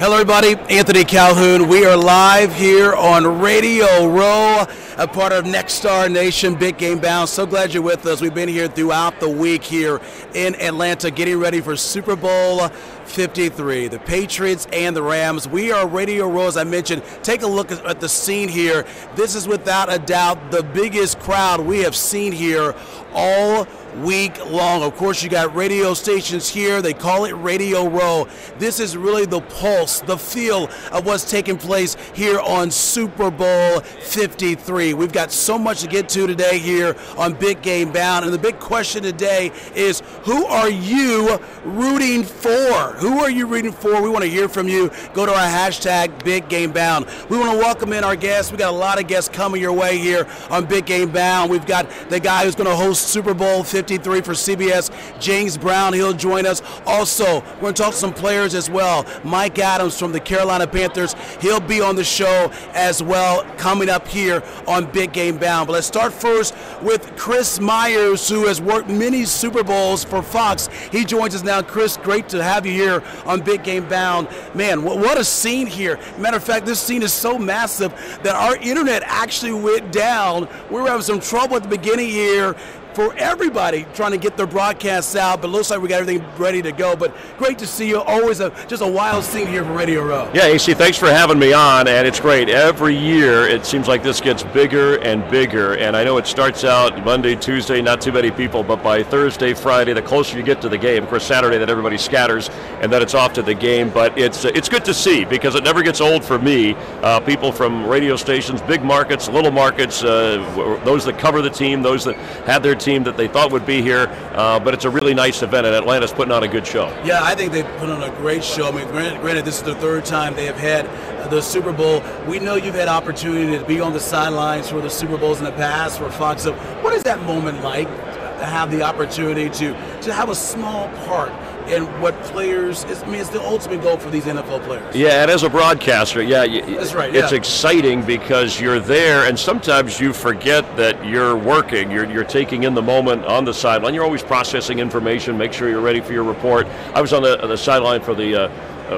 Hello, everybody. Anthony Calhoun. We are live here on Radio Row, a part of Next Star Nation, Big Game Bound. So glad you're with us. We've been here throughout the week here in Atlanta, getting ready for Super Bowl 53. The Patriots and the Rams. We are Radio Row, as I mentioned. Take a look at the scene here. This is without a doubt the biggest crowd we have seen here all week long. Of course, you got radio stations here. They call it Radio Row. This is really the pulse, the feel of what's taking place here on Super Bowl 53. We've got so much to get to today here on Big Game Bound. And the big question today is, who are you rooting for? Who are you rooting for? We want to hear from you. Go to our hashtag Big Game Bound. We want to welcome in our guests. We got a lot of guests coming your way here on Big Game Bound. We've got the guy who's going to host Super Bowl 53 for CBS, James Brown. He'll join us. Also, we're going to talk to some players as well. Mike Adams from the Carolina Panthers. He'll be on the show as well coming up here on Big Game Bound. But let's start first with Chris Myers, who has worked many Super Bowls for Fox. He joins us now. Chris, great to have you here on Big Game Bound. Man, what a scene here. Matter of fact, this scene is so massive that our internet actually went down. We were having some trouble at the beginning here for everybody trying to get their broadcasts out, but looks like we got everything ready to go. But great to see you. Always just a wild scene here for Radio Row. Yeah, AC, thanks for having me on, and it's great. Every year it seems like this gets bigger and bigger, and I know it starts out Monday, Tuesday, not too many people, but by Thursday, Friday, the closer you get to the game, of course Saturday that everybody scatters, and then it's off to the game. But it's good to see, because it never gets old for me. People from radio stations, big markets, little markets, those that cover the team, those that had their team that they thought would be here, but it's a really nice event, and Atlanta's putting on a good show. Yeah, I think they put on a great show. I mean, granted, this is the third time they have had the Super Bowl. We know you've had opportunity to be on the sidelines for the Super Bowls in the past for Fox. So what is that moment like, to have the opportunity to have a small part in what players, it's the ultimate goal for these NFL players? Yeah, and as a broadcaster, that's right. It's exciting because you're there, and sometimes you forget that you're working. You're taking in the moment on the sideline. You're always processing information, make sure you're ready for your report. I was on the sideline for the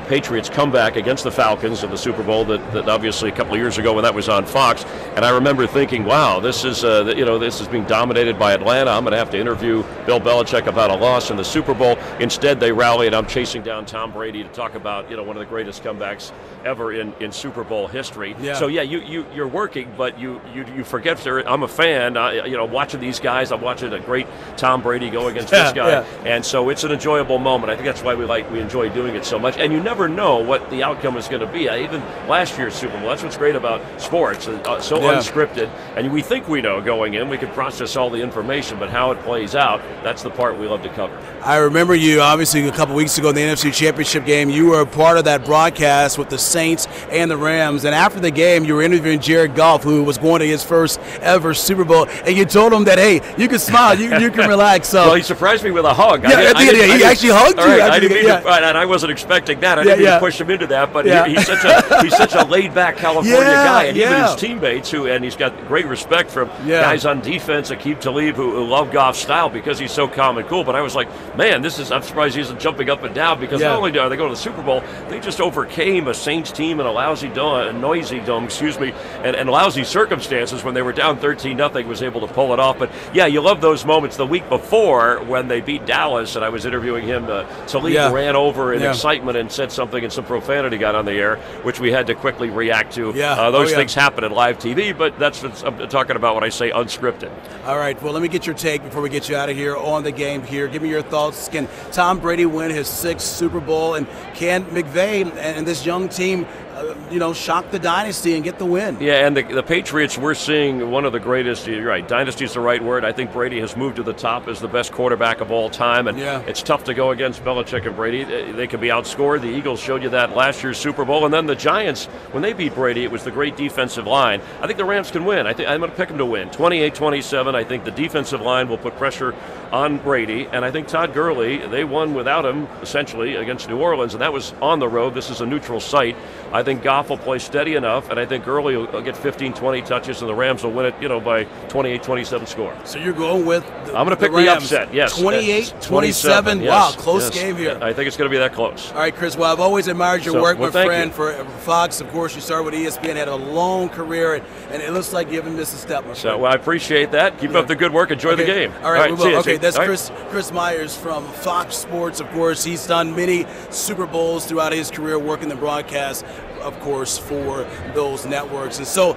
Patriots comeback against the Falcons in the Super Bowl that obviously a couple of years ago when that was on Fox, and I remember thinking, wow, this is this is being dominated by Atlanta. I'm going to have to interview Bill Belichick about a loss in the Super Bowl. Instead, they rally, and I'm chasing down Tom Brady to talk about one of the greatest comebacks ever in Super Bowl history. Yeah. So yeah, you're working, but you forget. I'm a fan. Watching these guys. I'm watching a great Tom Brady go against this guy, and so it's an enjoyable moment. I think that's why we enjoy doing it so much. And you never know what the outcome is going to be. Even last year's Super Bowl, that's what's great about sports, so unscripted, and we think we know going in, we can process all the information, but how it plays out, that's the part we love to cover. I remember you, obviously, a couple weeks ago in the NFC Championship game, you were a part of that broadcast with the Saints and the Rams, and after the game, you were interviewing Jared Goff, who was going to his first ever Super Bowl, and you told him that, hey, you can smile, you can relax. So. Well, he surprised me with a hug. He actually hugged you. Right, and I wasn't expecting that. I didn't mean to push him into that, but he's such a laid-back California guy, and even his teammates, and he's got great respect from guys on defense, Aqib Talib, who love Goff's style because he's so calm and cool. But I was like, man, I'm surprised he isn't jumping up and down, because not only are they going to the Super Bowl, they just overcame a Saints team in a noisy dome, and lousy circumstances when they were down 13-0, was able to pull it off. But yeah, you love those moments. The week before, when they beat Dallas, and I was interviewing him, Talib ran over in excitement and said something, and some profanity got on the air, which we had to quickly react to. Those things happen at live TV, but that's what I'm talking about when I say unscripted. All right, well, let me get your take before we get you out of here on the game here. Give me your thoughts. Can Tom Brady win his 6th Super Bowl, and can McVay and this young team shock the dynasty and get the win? Yeah, and the Patriots, we're seeing one of the greatest, you're right, dynasty is the right word. I think Brady has moved to the top as the best quarterback of all time, and it's tough to go against Belichick and Brady. They can be outscored. The Eagles showed you that last year's Super Bowl, and then the Giants, when they beat Brady, it was the great defensive line. I think the Rams can win. I'm going to pick them to win. 28-27, I think the defensive line will put pressure on Brady, and I think Todd Gurley, they won without him, essentially, against New Orleans, and that was on the road. This is a neutral site. I think Goff will play steady enough, and I think Gurley will get 15-20 touches, and the Rams will win it, by 28-27 score. So you're going with I'm going to pick the upset, yes. 28-27. Wow, close game here. I think it's going to be that close. All right, Chris. as well. I've always admired your work, my friend, you. for Fox. Of course, you started with ESPN, had a long career, and it looks like you haven't missed a step, my friend. Well, I appreciate that. Keep up the good work. Enjoy the game. All right, we will. Okay, that's right. Chris Myers from Fox Sports, of course. He's done many Super Bowls throughout his career, working the broadcast, of course, for those networks. And so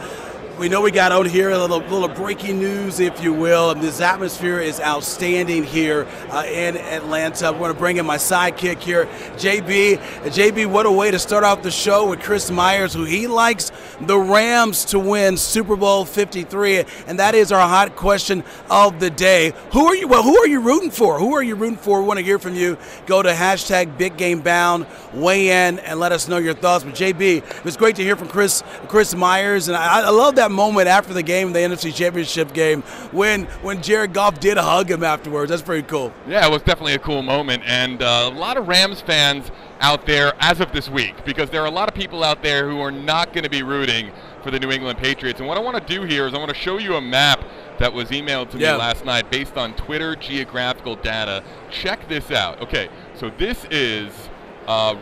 we know we got out here a little breaking news, if you will. This atmosphere is outstanding here in Atlanta. I want to bring in my sidekick here, JB. JB, what a way to start off the show with Chris Myers, who he likes the Rams to win Super Bowl 53, and that is our hot question of the day. Who are you rooting for? Who are you rooting for? We want to hear from you. Go to #BigGameBound, weigh in, and let us know your thoughts. But JB, it was great to hear from Chris Myers, and I love that moment after the game, the NFC Championship game, when Jared Goff did hug him afterwards. That's pretty cool. Yeah, it was definitely a cool moment, and a lot of Rams fans out there as of this week, because there are a lot of people out there who are not going to be rooting for the New England Patriots. And what I want to do here is I want to show you a map that was emailed to me last night based on Twitter geographical data. Check this out. Okay, so this is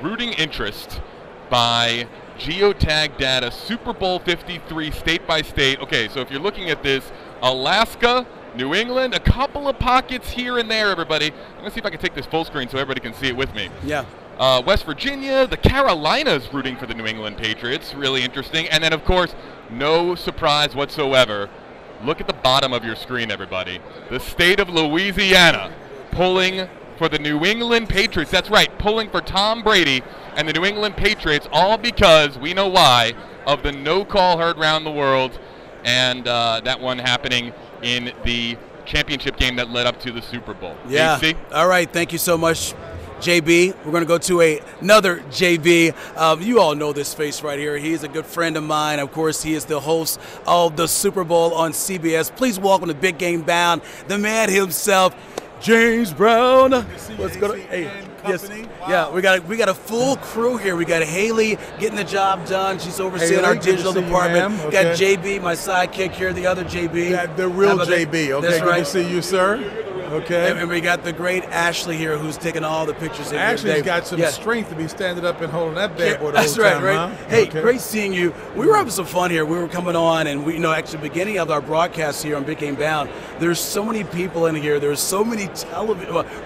rooting interest by geotag data, Super Bowl 53, state by state. Okay, so if you're looking at this, Alaska, New England, a couple of pockets here and there, everybody. I'm going to see if I can take this full screen so everybody can see it with me. Yeah. West Virginia, the Carolinas rooting for the New England Patriots. Really interesting. And then, of course, no surprise whatsoever. Look at the bottom of your screen, everybody. The state of Louisiana pulling for the New England Patriots. That's right, pulling for Tom Brady and the New England Patriots, all because, we know why, of the no call heard around the world, and that one happening in the championship game that led up to the Super Bowl. Yeah. AC? All right, thank you so much, JB. We're going to go to another JB. You all know this face right here. He is a good friend of mine. Of course, he is the host of the Super Bowl on CBS. Please welcome to Big Game Bound, the man himself, James Brown. Let's go to yes. Wow. Yeah, we got a full crew here. We got Haley getting the job done. She's overseeing our digital department. Okay. Got JB, my sidekick here, the other JB. Yeah, the real JB. Okay, that's good right. to see you, sir. Okay. And we got the great Ashley here, who's taking all the pictures. Ashley's got some strength to be standing up and holding that bad boy the That's whole right, time, right? huh? Hey, great seeing you. We were having some fun here. We were coming on, and we, actually, beginning of our broadcast here on Big Game Bound, there's so many people in here. There's so many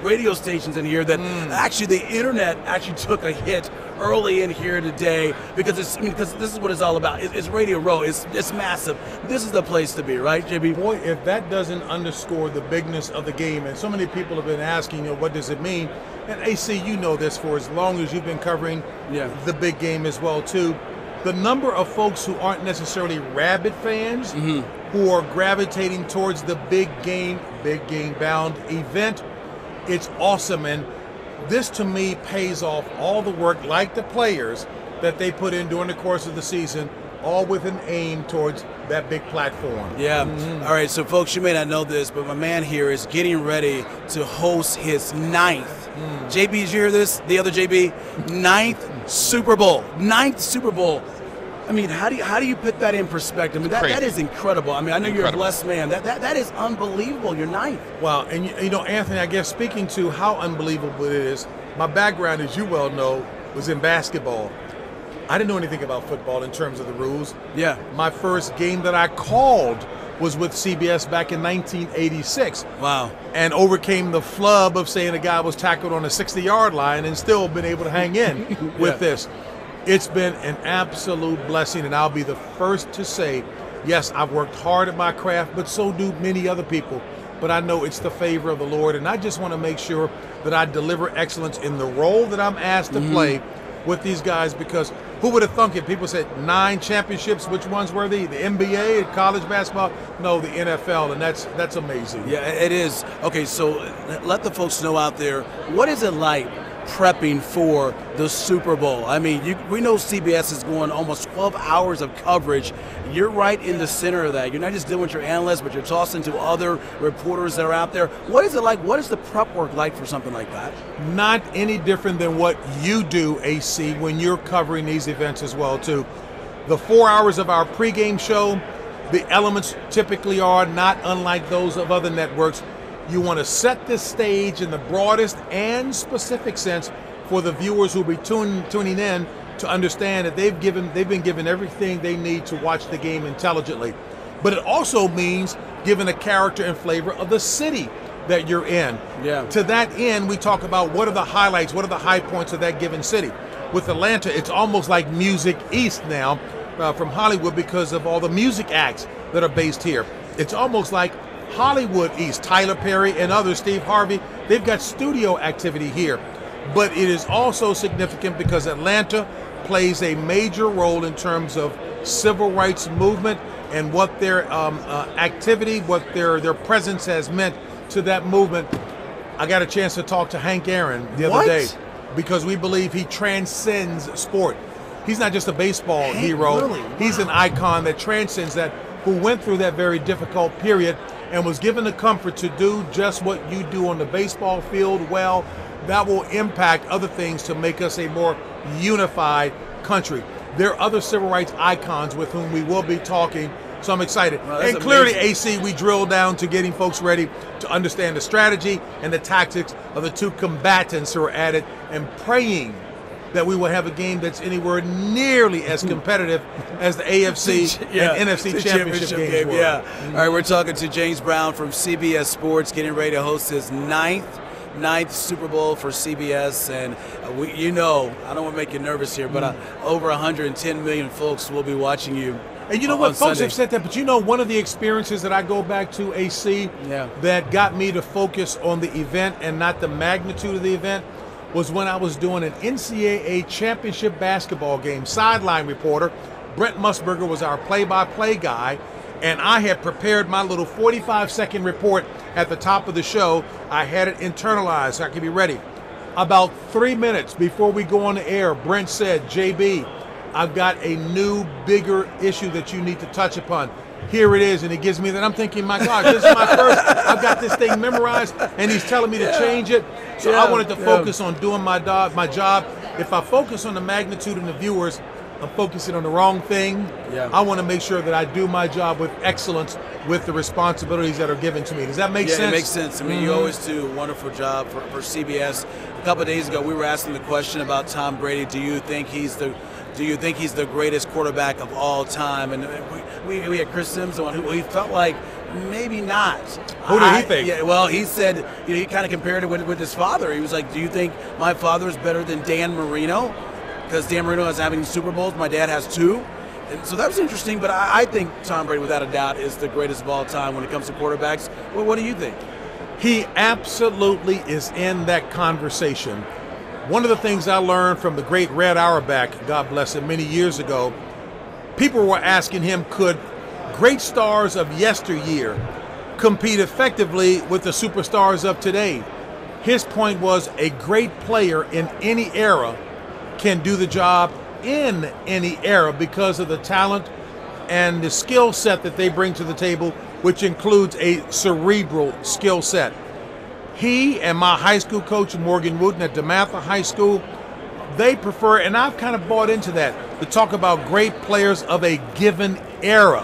radio stations in here that actually the internet actually took a hit early in here today because because this is what it's all about. It's Radio Row. It's massive. This is the place to be, right, JB? Boy, if that doesn't underscore the bigness of the game, and so many people have been asking, what does it mean? And AC, you know this for as long as you've been covering the big game as well too. The number of folks who aren't necessarily rabid fans who are gravitating towards the big game bound event, it's awesome. And this to me pays off all the work, like the players, that they put in during the course of the season, all with an aim towards that big platform. Yeah. All right, so folks, you may not know this, but my man here is getting ready to host his 9th. JB, did you hear this? The other JB? 9th Super Bowl. 9th Super Bowl. I mean, how do you put that in perspective? I mean, that is incredible. I mean, I know you're a blessed man. That is unbelievable. You're 9th. Wow. And, Anthony, I guess speaking to how unbelievable it is, my background, as you well know, was in basketball. I didn't know anything about football in terms of the rules. Yeah. My first game that I called was with CBS back in 1986. Wow. And overcame the flub of saying a guy was tackled on a 60-yard line and still been able to hang in with this. It's been an absolute blessing, and I'll be the first to say, yes, I've worked hard at my craft, but so do many other people. But I know it's the favor of the Lord, and I just want to make sure that I deliver excellence in the role that I'm asked to play with these guys, because who would have thunk it? People said 9 championships. Which ones were they? The NBA, college basketball? No, the NFL, and that's amazing. Yeah, it is. Okay, so let the folks know out there, what is it like prepping for the Super Bowl? I mean, we know CBS is going almost 12 hours of coverage. You're right in the center of that. You're not just dealing with your analysts, but you're tossing to other reporters that are out there. What is it like? What is the prep work like for something like that? Not any different than what you do, AC, when you're covering these events as well, too. The 4 hours of our pregame show, the elements typically are not unlike those of other networks. You want to set the stage in the broadest and specific sense for the viewers who will be tuning in to understand that they've been given everything they need to watch the game intelligently. But it also means given a character and flavor of the city that you're in. Yeah. To that end, we talk about what are the highlights, what are the high points of that given city. With Atlanta, it's almost like Music East now from Hollywood because of all the music acts that are based here. It's almost like Hollywood East, Tyler Perry and others, Steve Harvey, they've got studio activity here. But it is also significant because Atlanta plays a major role in terms of civil rights movement and what their activity, what their presence has meant to that movement. I got a chance to talk to Hank Aaron the other day because we believe he transcends sport. He's not just a baseball hero. Really? Wow. He's an icon that transcends that, who went through that very difficult period and was given the comfort to do just what you do on the baseball field well. That will impact other things to make us a more unified country. There are other civil rights icons with whom we will be talking, so I'm excited. Well, and clearly, AC, we drill down to getting folks ready to understand the strategy and the tactics of the two combatants who are at it, and praying that we will have a game that's anywhere nearly as competitive as the AFC and NFC championship games were. Yeah. All right, we're talking to James Brown from CBS Sports, getting ready to host his ninth Super Bowl for CBS, and I don't want to make you nervous here, but over 110 million folks will be watching you. And you know what, folks have said that, but one of the experiences that I go back to, AC, that got me to focus on the event and not the magnitude of the event was when I was doing an NCAA championship basketball game. Sideline reporter, Brent Musburger was our play-by-play guy, and I had prepared my little 45-second report at the top of the show. I had it internalized so I could be ready. About 3 minutes before we go on the air, Brent said, JB, I've got a new, bigger issue that you need to touch upon. Here it is, and he gives me that. I'm thinking, my gosh, this is my first. I've got this thing memorized, and he's telling me to change it. So I wanted to focus on doing my job. If I focus on the magnitude and the viewers, I'm focusing on the wrong thing. Yeah. I want to make sure that I do my job with excellence with the responsibilities that are given to me. Does that make sense? Yeah, it makes sense. I mean, you always do a wonderful job for CBS. A couple of days ago, we were asking the question about Tom Brady. Do you think he's the greatest quarterback of all time? And we had Chris Sims on, who he felt like maybe not. Who did he think? Yeah, well, he said, he kind of compared it with his father. He was like, do you think my father is better than Dan Marino? Because Dan Marino has having Super Bowls, my dad has 2. And so that was interesting, but I think Tom Brady, without a doubt, is the greatest of all time when it comes to quarterbacks. Well, what do you think? He absolutely is in that conversation. One of the things I learned from the great Red Auerbach, God bless him, many years ago, people were asking him, could great stars of yesteryear compete effectively with the superstars of today? His point was a great player in any era can do the job in any era because of the talent and the skill set that they bring to the table, which includes a cerebral skill set. He and my high school coach, Morgan Wooten at DeMatha High School, they prefer, and I've kind of bought into that, to talk about great players of a given era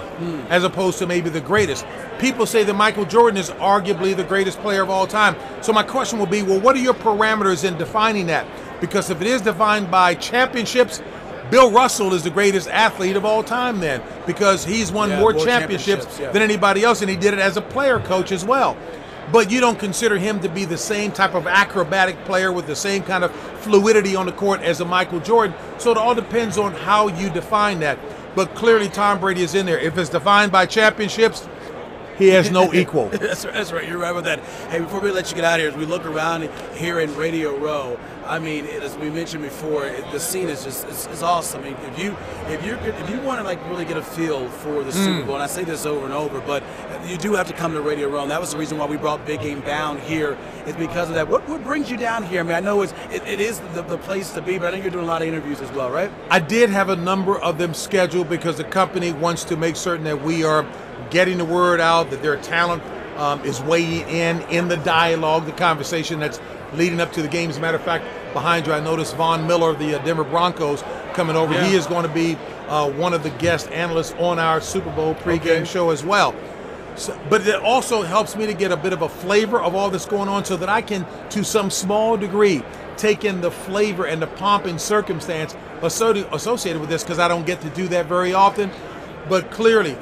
as opposed to maybe the greatest. People say that Michael Jordan is arguably the greatest player of all time. So my question will be, well, what are your parameters in defining that? Because if it is defined by championships, Bill Russell is the greatest athlete of all time then, because he's won more championships than anybody else, and he did it as a player coach as well. But you don't consider him to be the same type of acrobatic player with the same kind of fluidity on the court as a Michael Jordan. So it all depends on how you define that. But clearly Tom Brady is in there. If it's defined by championships, he has no equal. That's right. You're right with that. Hey, before we let you get out of here, as we look around here in Radio Row, I mean, as we mentioned before, the scene is just it's awesome. I mean, if you want to like really get a feel for the Super Bowl, and I say this over and over, but you do have to come to Radio Row. And that was the reason why we brought Big Game Down here, is because of that. What brings you down here? I mean, I know it is the place to be, but I think you're doing a lot of interviews as well, right? I did have a number of them scheduled because the company wants to make certain that we are getting the word out, that their talent is weighing in the dialogue, the conversation that's leading up to the game. As a matter of fact, behind you, I noticed Von Miller of the Denver Broncos coming over. Yeah. He is going to be one of the guest analysts on our Super Bowl pregame show as well. So, but it also helps me to get a bit of a flavor of all that's going on so that I can, to some small degree, take in the flavor and the pomp and circumstance associated with this, because I don't get to do that very often. But clearly,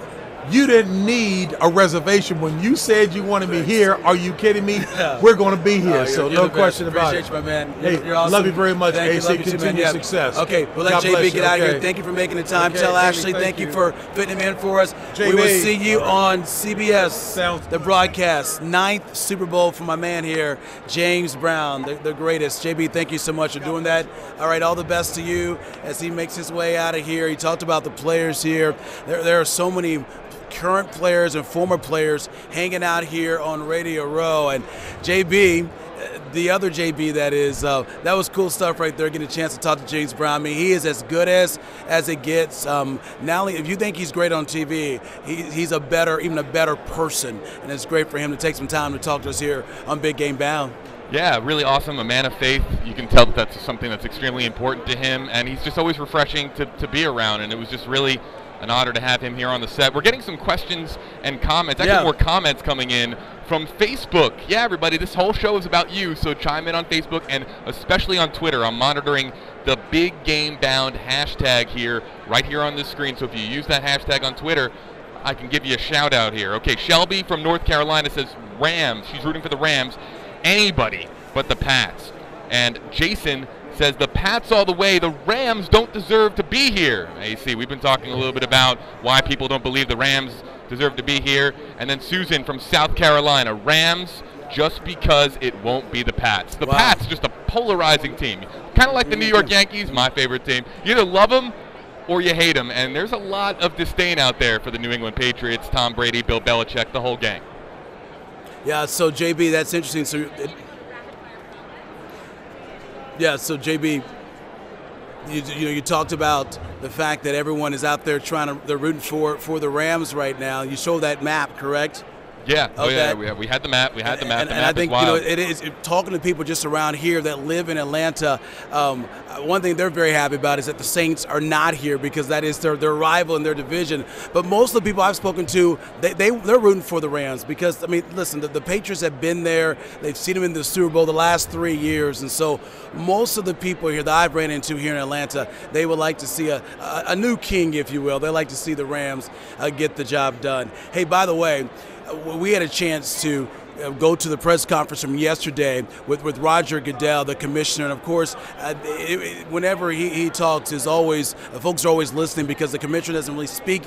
you didn't need a reservation when you said you wanted me here. Are you kidding me? We're going to be here, so no question about it. Appreciate you, my man. Hey, you're awesome. love you very much, AC. You, Continued success. Okay, we'll let JB get out of here. Thank you for making the time. Tell Ashley thank you for fitting him in for us. JB. We will see you on CBS, the broadcast. 9th Super Bowl for my man here, James Brown, the greatest. JB, thank you so much for doing that. All right, all the best to you as he makes his way out of here. He talked about the players here. There are so many current players and former players hanging out here on Radio Row. And JB, the other JB that is, that was cool stuff right there, getting a chance to talk to James Brown. I mean, he is as good as it gets. Not only, if you think he's great on TV, he's even a better person. And it's great for him to take some time to talk to us here on Big Game Bound. Yeah, really awesome, a man of faith. You can tell that that's something that's extremely important to him, and he's just always refreshing to be around, and it was just really an honor to have him here on the set. We're getting some questions and comments, actually more comments coming in from Facebook. Yeah, everybody, this whole show is about you, so chime in on Facebook and especially on Twitter. I'm monitoring the Big Game Bound hashtag here, right here on this screen, so if you use that hashtag on Twitter, I can give you a shout out here. Okay, Shelby from North Carolina says Rams. She's rooting for the Rams. Anybody but the Pats. And Jason says the Pats all the way. The Rams don't deserve to be here. AC, we've been talking a little bit about why people don't believe the Rams deserve to be here. And then Susan from South Carolina, Rams just because it won't be the Pats. The Pats, just a polarizing team. Kind of like the New York Yankees, my favorite team. You either love them or you hate them. And there's a lot of disdain out there for the New England Patriots, Tom Brady, Bill Belichick, the whole gang. Yeah, so JB, that's interesting. So so JB, you talked about the fact that everyone is out there they're rooting for the Rams right now. You showed that map, correct? Yeah, we had the map. And I think it is talking to people just around here that live in Atlanta. One thing they're very happy about is that the Saints are not here because that is their rival in their division. But most of the people I've spoken to, they're rooting for the Rams because, I mean, listen, the Patriots have been there. They've seen them in the Super Bowl the last 3 years, and so most of the people here that I've ran into here in Atlanta, they would like to see a new king, if you will. They like to see the Rams get the job done. Hey, by the way, we had a chance to go to the press conference from yesterday with Roger Goodell, the commissioner. And, of course, whenever he talks, folks are always listening because the commissioner doesn't really speak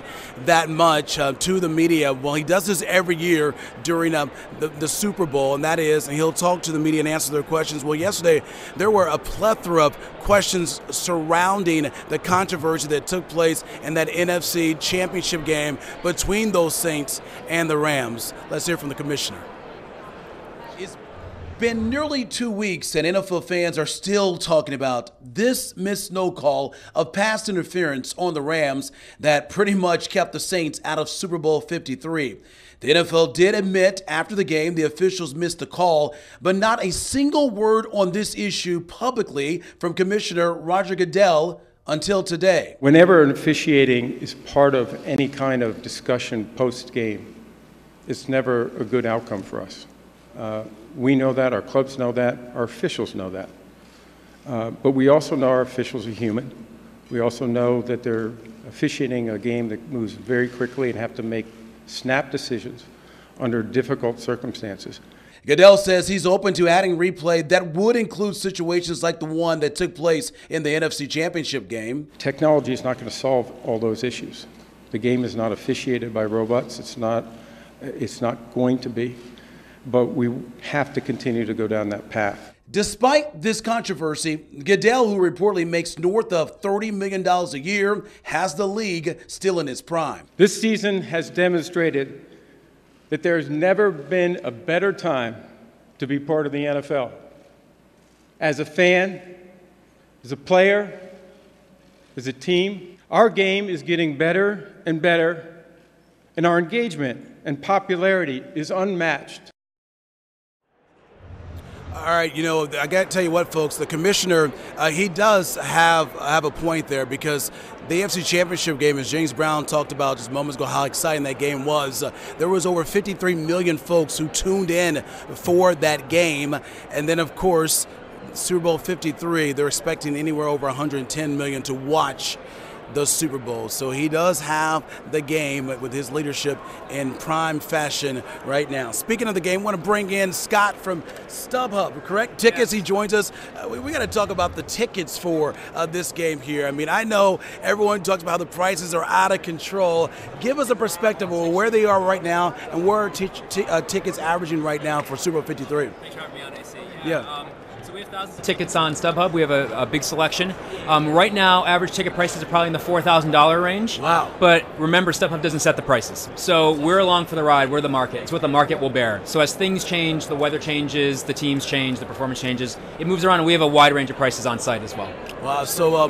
that much to the media. Well, he does this every year during the Super Bowl, and he'll talk to the media and answer their questions. Well, yesterday there were a plethora of questions surrounding the controversy that took place in that NFC championship game between those Saints and the Rams. Let's hear from the commissioner. It's been nearly 2 weeks and NFL fans are still talking about this missed no call of pass interference on the Rams that pretty much kept the Saints out of Super Bowl 53. The NFL did admit after the game the officials missed the call, but not a single word on this issue publicly from Commissioner Roger Goodell until today. Whenever an officiating is part of any kind of discussion post-game, it's never a good outcome for us. We know that, our clubs know that, our officials know that. But we also know our officials are human. We also know that they're officiating a game that moves very quickly and have to make snap decisions under difficult circumstances. Goodell says he's open to adding replay that would include situations like the one that took place in the NFC Championship game. Technology is not going to solve all those issues. The game is not officiated by robots. It's not going to be. But we have to continue to go down that path. Despite this controversy, Goodell, who reportedly makes north of $30 million a year, has the league still in its prime. This season has demonstrated that there's never been a better time to be part of the NFL. As a fan, as a player, as a team, our game is getting better and better, and our engagement and popularity is unmatched. All right, I got to tell you what, folks, the commissioner, he does have a point there because the AFC Championship game, as James Brown talked about just moments ago, how exciting that game was. There was over 53 million folks who tuned in for that game. And then, of course, Super Bowl 53, they're expecting anywhere over 110 million to watch the Super Bowl. So he does have the game with his leadership in prime fashion right now. Speaking of the game, I want to bring in Scott from StubHub, correct? Tickets, he joins us. We got to talk about the tickets for this game here. I mean, I know everyone talks about how the prices are out of control. Give us a perspective of where they are right now and where are tickets averaging right now for Super Bowl 53. Thanks for having me on, AC. Yeah. So we have thousands of tickets on StubHub. We have a big selection. Right now, average ticket prices are probably in the $4,000 range. Wow. But remember, StubHub doesn't set the prices. So we're along for the ride. We're the market. It's what the market will bear. So as things change, the weather changes, the teams change, the performance changes, it moves around, and we have a wide range of prices on site as well. Wow. So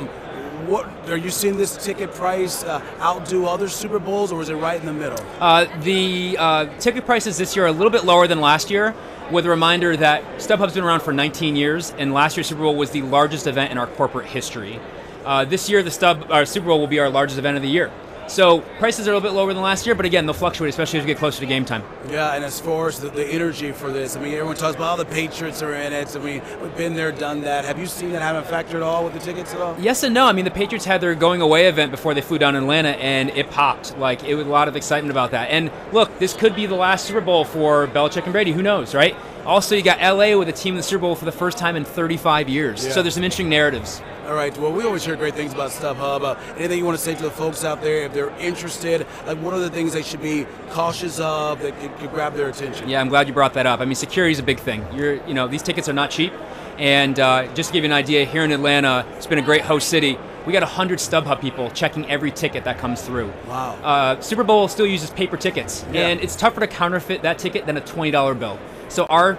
what are you seeing this ticket price outdo other Super Bowls, or is it right in the middle? The ticket prices this year are a little bit lower than last year, with a reminder that StubHub's been around for 19 years, and last year's Super Bowl was the largest event in our corporate history. This year, the Super Bowl will be our largest event of the year. So prices are a little bit lower than last year, but again, they'll fluctuate, especially as we get closer to game time. Yeah, and as far as the energy for this, I mean, everyone talks about all the Patriots are in it. I mean, we've been there, done that. Have you seen that have a factor at all with the tickets at all? Yes and no. I mean, the Patriots had their going away event before they flew down to Atlanta, and it popped. Like, it was a lot of excitement about that. And look, this could be the last Super Bowl for Belichick and Brady. Who knows, right? Also, you got LA with a team in the Super Bowl for the first time in 35 years. Yeah. So there's some interesting narratives. All right. Well, we always hear great things about StubHub. Anything you want to say to the folks out there if they're interested? Like, what are the things they should be cautious of that could grab their attention? Yeah, I'm glad you brought that up. I mean, security is a big thing. These tickets are not cheap. And just to give you an idea, here in Atlanta, it's been a great host city. We got 100 StubHub people checking every ticket that comes through. Wow. Super Bowl still uses paper tickets, and it's tougher to counterfeit that ticket than a $20 bill. So our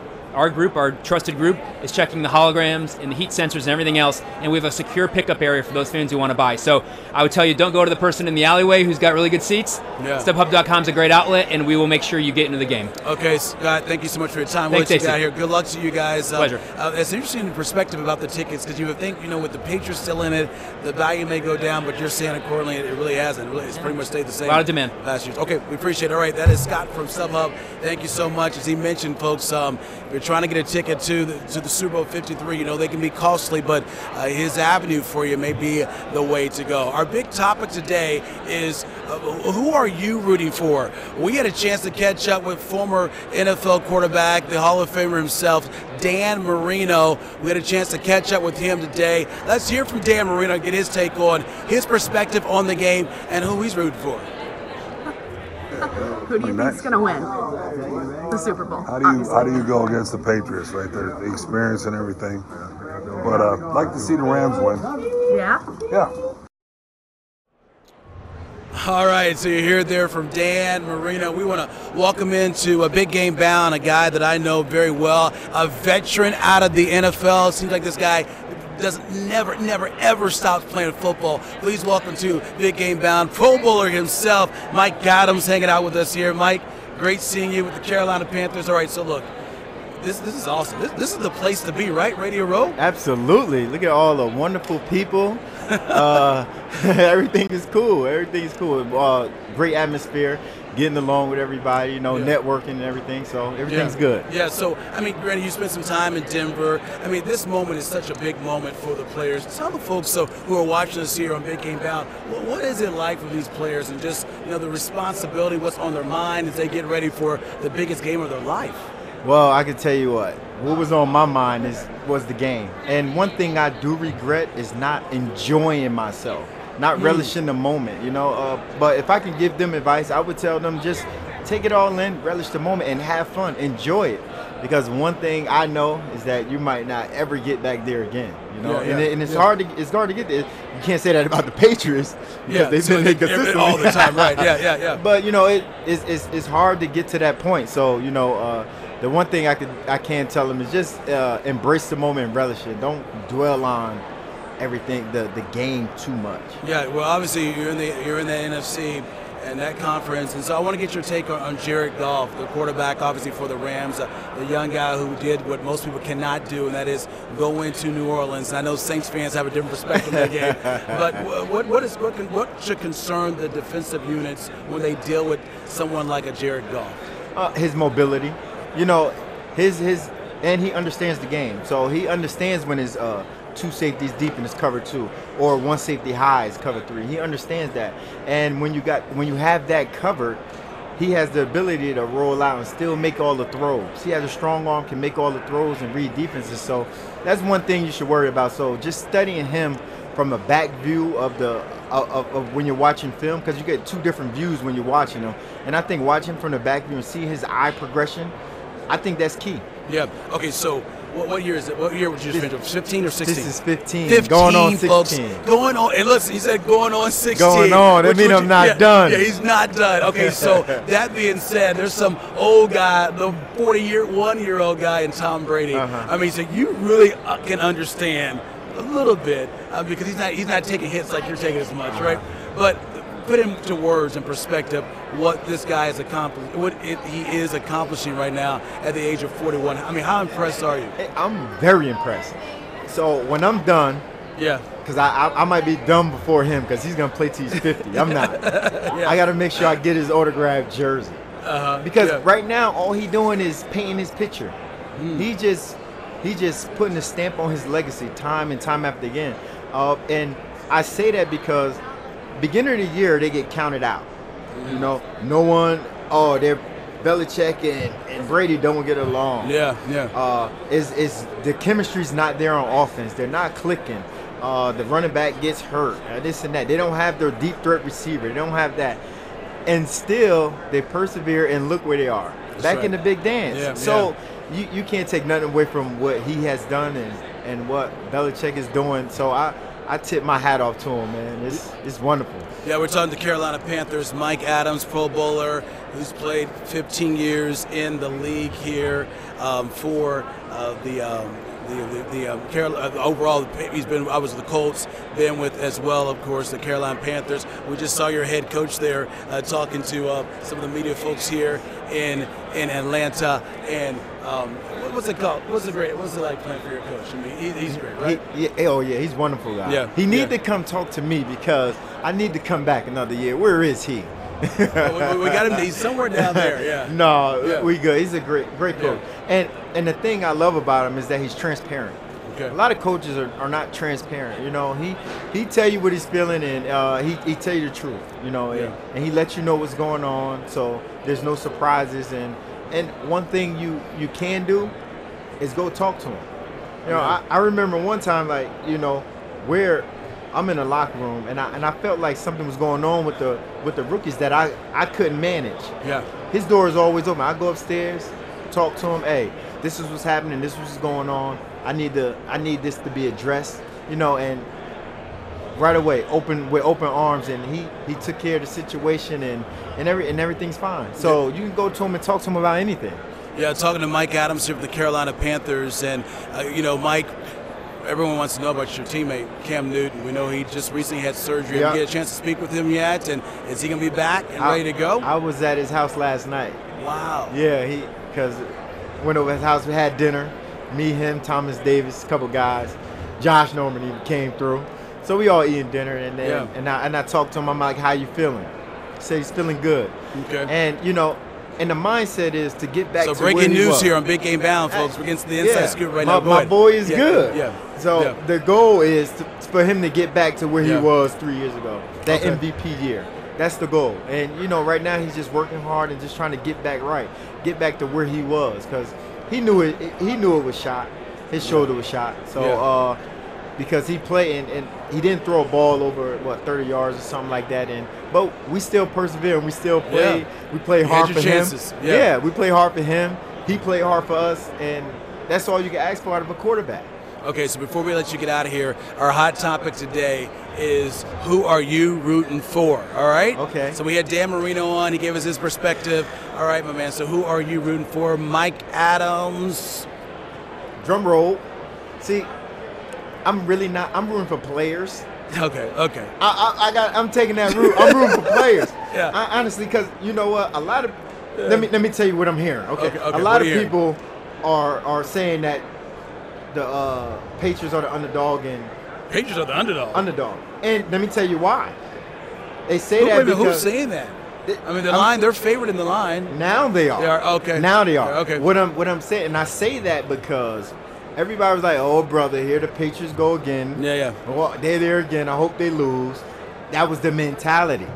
group, our trusted group, is checking the holograms and the heat sensors and everything else, and we have a secure pickup area for those fans who want to buy. So I would tell you, don't go to the person in the alleyway who's got really good seats. Yeah. StubHub.com is a great outlet, and we will make sure you get into the game. Okay, Scott, thank you so much for your time. Thanks, we'll let you out here. Good luck to you guys. Pleasure. It's an interesting perspective about the tickets, because you would think, with the Patriots still in it, the value may go down, but you're saying accordingly, it really hasn't. It's pretty much stayed the same. A lot of demand. Last year. Okay, we appreciate it. All right, that is Scott from StubHub. Thank you so much. As he mentioned, folks, if you're trying to get a ticket to the Super Bowl 53, they can be costly, but his avenue for you may be the way to go. Our big topic today is who are you rooting for? We had a chance to catch up with former NFL quarterback, the Hall of Famer himself, Dan Marino. We had a chance to catch up with him today. Let's hear from Dan Marino and get his take on his perspective on the game and who he's rooting for. Who do you think is going to win the Super Bowl? How do you go against the Patriots, right? The experience and everything. But I'd like to see the Rams win. Yeah? Yeah. All right, so you hear there from Dan Marino. We want to welcome into a Big Game Bound, a guy that I know very well, a veteran out of the NFL. It seems like this guy never, ever stops playing football. Please welcome to Big Game Bound, Pro Bowler himself, Mike Adams, hanging out with us here. Mike, great seeing you with the Carolina Panthers. All right, so look, this is awesome. This is the place to be, right? Radio Row? Absolutely. Look at all the wonderful people. Everything is cool. Everything is cool. Great atmosphere. Getting along with everybody, networking and everything, so everything's good. Yeah, so, granted, you spent some time in Denver. This moment is such a big moment for the players. Tell the folks who are watching us here on Big Game Bound, what is it like for these players and just, the responsibility, what's on their mind as they get ready for the biggest game of their life? Well, I can tell you what was on my mind was the game. And one thing I do regret is not enjoying myself. Not relishing the moment, but if I can give them advice, I would tell them just take it all in, relish the moment, and have fun, enjoy it. Because one thing I know is that you might not ever get back there again, and it's hard to get there. You can't say that about the Patriots because they've been consistent all the time, right? Yeah. But it's hard to get to that point. So the one thing I can tell them is just embrace the moment and relish it. Don't dwell on everything, the game too much. Yeah, well, obviously you're in the NFC and that conference, and so I want to get your take on Jared Goff, the quarterback, obviously for the Rams, the young guy who did what most people cannot do, and that is go into New Orleans. And I know Saints fans have a different perspective of that game, but what should concern the defensive units when they deal with someone like a Jared Goff? His mobility, his and he understands the game. So he understands when his two safeties deep in his cover 2, or one safety high is cover 3. He understands that. And when you have that covered, he has the ability to roll out and still make all the throws. He has a strong arm, can make all the throws and read defenses. So that's one thing you should worry about. So just studying him from a back view of when you're watching film, because you get 2 different views when you're watching him. And I think watching from the back view and see his eye progression, I think that's key. Yeah. Okay, so what year is it? What year would you just finish? 15 or 16? This is 15. 15, going on 16. Folks. Going on. And listen, he said going on 16. Going on. That means I'm not done. Yeah, he's not done. Okay, so that being said, there's some old guy, the 41-year-old guy in Tom Brady. I mean, so you really can understand a little bit because he's not taking hits like you're taking as much, right? But put into words and perspective what this guy has accomplished, he is accomplishing right now at the age of 41. I mean, how impressed are you? I'm very impressed. So when I'm done, because I might be done before him because he's gonna play till he's 50. I'm not. I got to make sure I get his autographed jersey because right now all he doing is painting his picture. He just putting a stamp on his legacy time and time after again. And I say that because beginning of the year they get counted out. You know, no one. They're Belichick and Brady don't get along. Is the chemistry's not there on offense? They're not clicking. The running back gets hurt. This and that. They don't have their deep threat receiver. They don't have that. And still they persevere and look where they are. Back in the big dance. You can't take nothing away from what he has done and what Belichick is doing. So I tip my hat off to him, man. It's wonderful. Yeah, we're talking to Carolina Panthers, Mike Adams, Pro Bowler, who's played 15 years in the league here for the Carolina. Overall, I was with the Colts, been with as well, of course, the Carolina Panthers. We just saw your head coach there talking to some of the media folks here in Atlanta, and what's it called? What's it like playing for your coach? I mean, he's great, right? He's a wonderful guy. He need to come talk to me because I need to come back another year. Where is he? We got him. He's somewhere down there. We good. He's a great coach. And the thing I love about him is that he's transparent. A lot of coaches are not transparent. You know, he tell you what he's feeling and he tell you the truth. You know, and he lets you know what's going on. So there's no surprises. And one thing you can do is go talk to him. You know, I remember one time, like, you know, where I'm in the locker room and I felt like something was going on with the rookies that I couldn't manage. His door is always open. I go upstairs, talk to him. Hey, this is what's happening. This is what's going on. I need this to be addressed. You know, and right away, with open arms, and he took care of the situation, and everything's fine. So you can go to him and talk to him about anything. Yeah, talking to Mike Adams here for the Carolina Panthers, and you know, Mike, everyone wants to know about your teammate Cam Newton. We know he just recently had surgery. Have you get a chance to speak with him yet? And is he going to be back and ready to go? I was at his house last night. Wow. Yeah, because went over his house. We had dinner. Me, him, Thomas Davis, a couple guys. Josh Norman even came through. So we all eating dinner, and then and I talked to him. I'm like, "How you feeling?" He said he's feeling good. Okay. And you know, and the mindset is to get back. So to where breaking he news was. Here on Big Game Bound, folks. We're against the inside scoop right now. My boy is good. Yeah. So the goal is for him to get back to where he was 3 years ago. That MVP year. That's the goal. And you know, right now he's just working hard and just trying to get back right, get back to where he was, because he knew it. He knew it was shot. His shoulder was shot. So because he played and he didn't throw a ball over 30 yards or something like that. But we still persevere and we still play. We play hard for him. We play hard for him. He played hard for us, and that's all you can ask for out of a quarterback. Okay, so before we let you get out of here, our hot topic today is who are you rooting for, all right? Okay. So we had Dan Marino on. He gave us his perspective. All right, my man, so who are you rooting for? Mike Adams. Drum roll. See, I'm really not. I'm rooting for players. Okay. I'm taking that route. I'm rooting for players. Honestly, because you know what? A lot of let me tell you what I'm hearing. Okay. A lot of people are saying that the Patriots are the underdog and Patriots are the underdog. And let me tell you why. They say that because who's saying that? I mean, the line, they're favored in the line. Now they are. They are, okay. Now they are. Okay. What I'm saying, and I say that because everybody was like, "Oh, brother, here the Patriots go again." Yeah. Well, they're there again. I hope they lose. That was the mentality,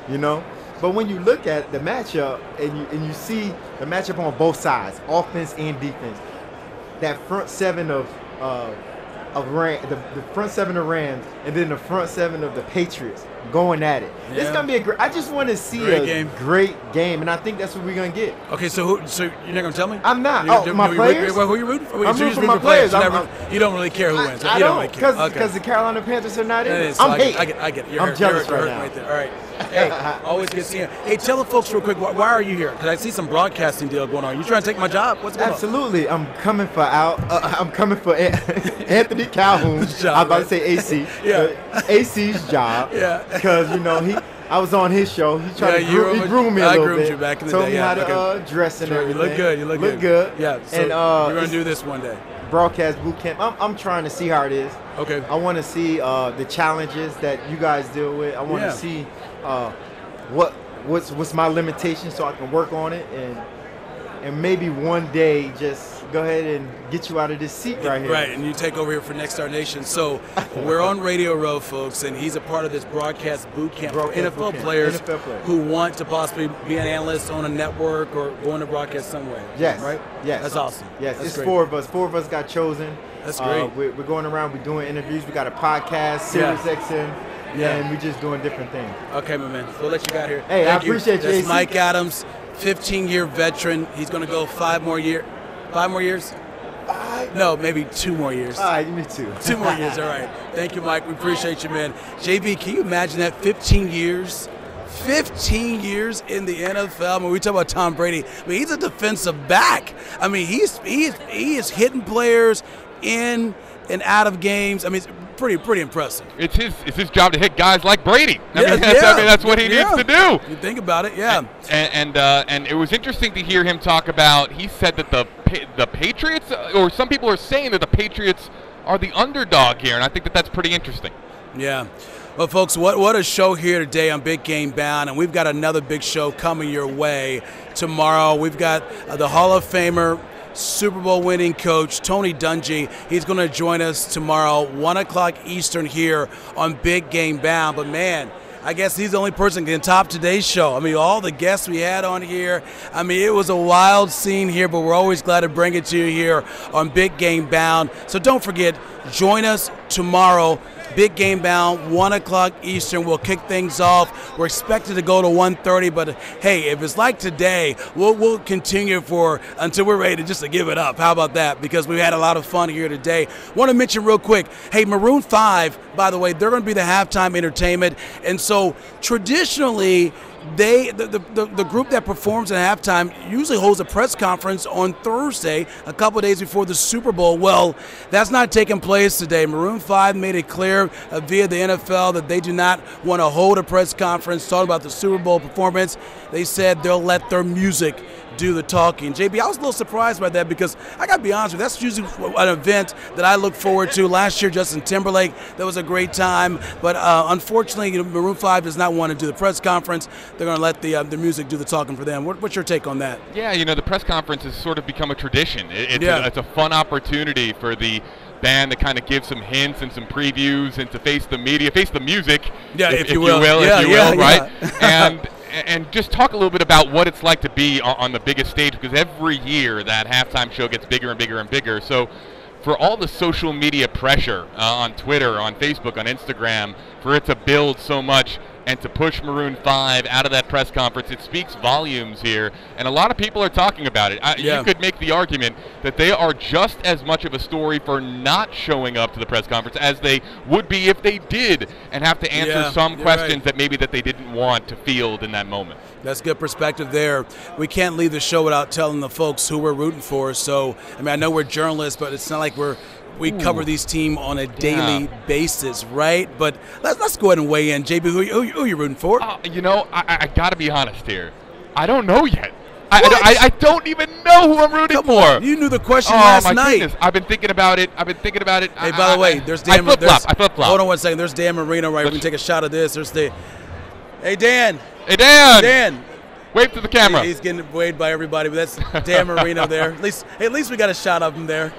you know. But when you look at the matchup and you see the matchup on both sides, offense and defense, that front seven of the front seven of Rams and then the front seven of the Patriots going at it. Yeah. It's gonna be I just want to see great game, and I think that's what we're gonna get. Okay, so you're not gonna tell me? I'm not. My players. Who you rooting for? I'm rooting for my players. You don't really care who wins. I don't, because the Carolina Panthers are not in it. I'm hating. I get it. I'm jealous right now. Right there. All right. Hey, always good seeing you. Hey, tell the folks real quick, why are you here? Because I see some broadcasting deal going on. You trying to take my job? What's going on? Absolutely. I'm coming for Anthony Calhoun's job. I was about to say AC. Yeah. AC's job. Yeah. Because, I was on his show. He tried to groom me a little bit. I groomed you back in the day. Told me how to dress and everything. You look good. You look good. Yeah. So and you're going to do this one day. Broadcast boot camp. I'm trying to see how it is. Okay. I want to see the challenges that you guys deal with. I want to see what's my limitations so I can work on it and maybe one day just go ahead and get you out of this seat right here. Right, and you take over here for Next Star Nation. So we're on Radio Row, folks, and he's a part of this broadcast boot camp for NFL players who want to possibly be an analyst on a network or go into broadcast somewhere. Yes. Right? Yes. That's awesome. Yes, That's it's great. 4 of us. 4 of us got chosen. That's great. We're going around. We're doing interviews. We got a podcast, Sirius XM. Yeah, and we're just doing different things. Okay, my man. We'll let you get here. Hey, I appreciate you. That's Mike Adams, 15-year veteran. He's going to go 5 more years. 5 more years? 5? No, maybe 2 more years. All right, give me 2. 2 more years, all right. Thank you, Mike. We appreciate you, man. JB, can you imagine that? 15 years? 15 years in the NFL. When we talk about Tom Brady, he's a defensive back. He is hitting players in and out of games. It's pretty impressive. It's his job to hit guys like Brady. That's what he needs to do. You think about it, yeah. And it was interesting to hear him talk about. He said that the Patriots, or some people are saying that the Patriots are the underdog here, and I think that's pretty interesting. Yeah. Well, folks, what a show here today on Big Game Bound, and we've got another big show coming your way tomorrow. We've got the Hall of Famer, Super Bowl winning coach Tony Dungy. He's going to join us tomorrow, 1 o'clock Eastern here on Big Game Bound. But, man, I guess he's the only person who can top today's show. All the guests we had on here. It was a wild scene here, but we're always glad to bring it to you here on Big Game Bound. So don't forget, join us tomorrow. Big Game Bound, 1 o'clock Eastern. We'll kick things off. We're expected to go to 1:30, but hey, if it's like today, we'll continue until we're ready to give it up. How about that? Because we had a lot of fun here today. Want to mention real quick, hey, Maroon 5, by the way, they're going to be the halftime entertainment, and so traditionally, the group that performs at halftime usually holds a press conference on Thursday, a couple of days before the Super Bowl. Well, that's not taking place today. Maroon 5 made it clear via the NFL that they do not want to hold a press conference talking about the Super Bowl performance. They said they'll let their music do the talking. JB, I was a little surprised by that because I got to be honest with you, that's usually an event that I look forward to. Last year, Justin Timberlake, that was a great time. But unfortunately, Maroon 5 does not want to do the press conference. They're going to let the music do the talking for them. What's your take on that? Yeah, the press conference has sort of become a tradition. It's a fun opportunity for the band to kind of give some hints and some previews and to face the media, face the music, if you will, right? And just talk a little bit about what it's like to be on the biggest stage, because every year that halftime show gets bigger and bigger and bigger. So for all the social media pressure on Twitter, on Facebook, on Instagram, for it to build so much and to push Maroon 5 out of that press conference, it speaks volumes here. And a lot of people are talking about it. You could make the argument that they are just as much of a story for not showing up to the press conference as they would be if they did and have to answer some questions that maybe that they didn't want to field in that moment. That's good perspective there. We can't leave the show without telling the folks who we're rooting for. So, I know we're journalists, but it's not like we cover these teams on a daily basis, right? But let's go ahead and weigh in. JB, who are you rooting for? I got to be honest here. I don't know yet. I don't even know who I'm rooting for. You knew the question last night. Goodness. I've been thinking about it. Hey, by the way, there's Dan. I flip-flop. Hold on one second. There's Dan Marino, right? We can take a shot of this. There's Hey, Dan. Hey, Dan. Dan. Wave to the camera. He's getting waved by everybody, but that's Dan Marino there. At least we got a shot of him there.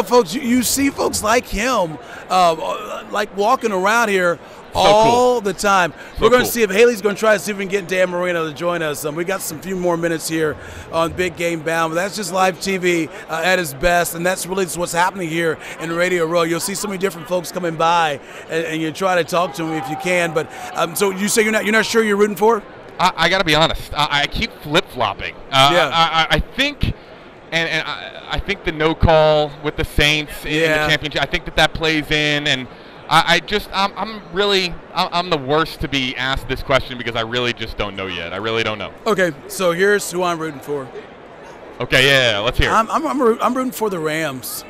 Folks, you see folks like him, like walking around here all the time. We're going to see if Haley's going to try to see if we can get Dan Marino to join us. We got some few more minutes here on Big Game Bound, but that's just live TV at its best, and that's really what's happening here in Radio Row. You'll see so many different folks coming by, and you try to talk to them if you can. But so you say you're not sure you're rooting for? I got to be honest. I keep flip-flopping. I think. And I think the no call with the Saints in the championship, I think that plays in. And I'm the worst to be asked this question because I really just don't know yet. I really don't know. Okay, so here's who I'm rooting for. Okay, yeah, let's hear it. I'm rooting for the Rams.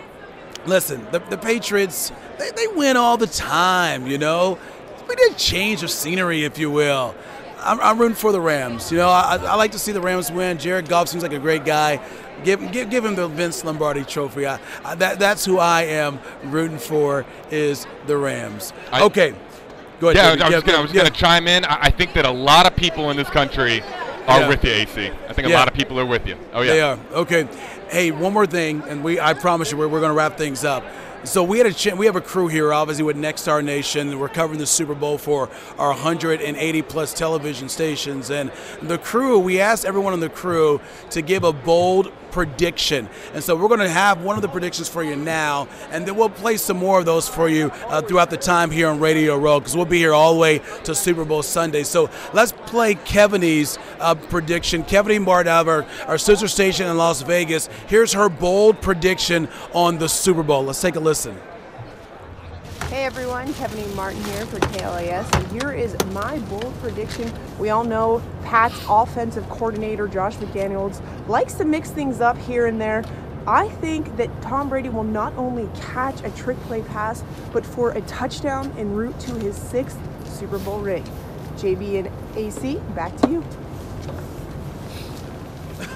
Listen, the Patriots, they win all the time, We need a change of scenery, if you will. I'm rooting for the Rams. I like to see the Rams win. Jared Goff seems like a great guy. Give him the Vince Lombardi Trophy. That's who I am rooting for is the Rams. Okay, go ahead. Yeah, I was going to chime in. I think that a lot of people in this country are with you, AC. I think a lot of people are with you. Oh yeah, they are. Okay. Hey, one more thing, and I promise you we're going to wrap things up. So we have a crew here, obviously, with Next Star Nation. We're covering the Super Bowl for our 180-plus television stations. And the crew, we asked everyone on the crew to give a bold prediction. And so we're going to have one of the predictions for you now, and then we'll play some more of those for you throughout the time here on Radio Row, because we'll be here all the way to Super Bowl Sunday. So let's play Keviny's prediction. Keviny Martin out of our sister station in Las Vegas. Here's her bold prediction on the Super Bowl. Let's take a listen. Hey everyone, Keviny Martin here for KLAS, and here is my bold prediction. We all know Pat's offensive coordinator, Josh McDaniels, likes to mix things up here and there. I think that Tom Brady will not only catch a trick play pass, but for a touchdown en route to his 6th Super Bowl ring. JB and AC, back to you.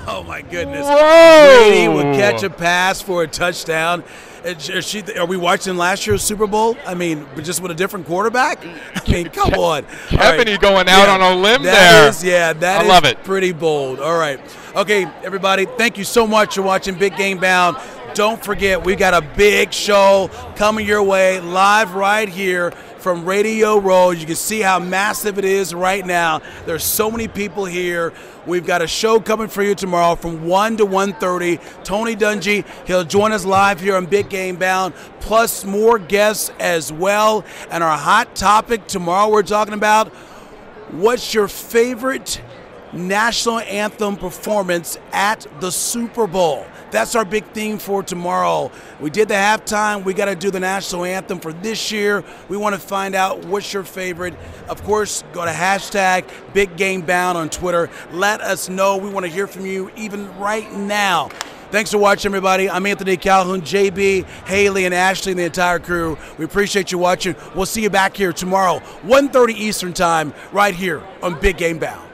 Oh my goodness. Whoa. Brady would catch a pass for a touchdown. Are we watching last year's Super Bowl? I mean, but just with a different quarterback? I mean, come on. Kevin going out on a limb there. I love it. Pretty bold. All right. Okay, everybody, thank you so much for watching Big Game Bound. Don't forget, we got a big show coming your way live right here from Radio Row. You can see how massive it is right now. There's so many people here. We've got a show coming for you tomorrow from 1 to 1:30. Tony Dungy, he'll join us live here on Big Game Bound, plus more guests as well. And our hot topic tomorrow, we're talking about what's your favorite national anthem performance at the Super Bowl. That's our big theme for tomorrow. We did the halftime. We got to do the national anthem for this year. We want to find out what's your favorite. Of course, go to hashtag Big Game Bound on Twitter. Let us know. We want to hear from you even right now. Thanks for watching, everybody. I'm Anthony Calhoun, JB, Haley, and Ashley, and the entire crew. We appreciate you watching. We'll see you back here tomorrow, 1:30 Eastern Time, right here on Big Game Bound.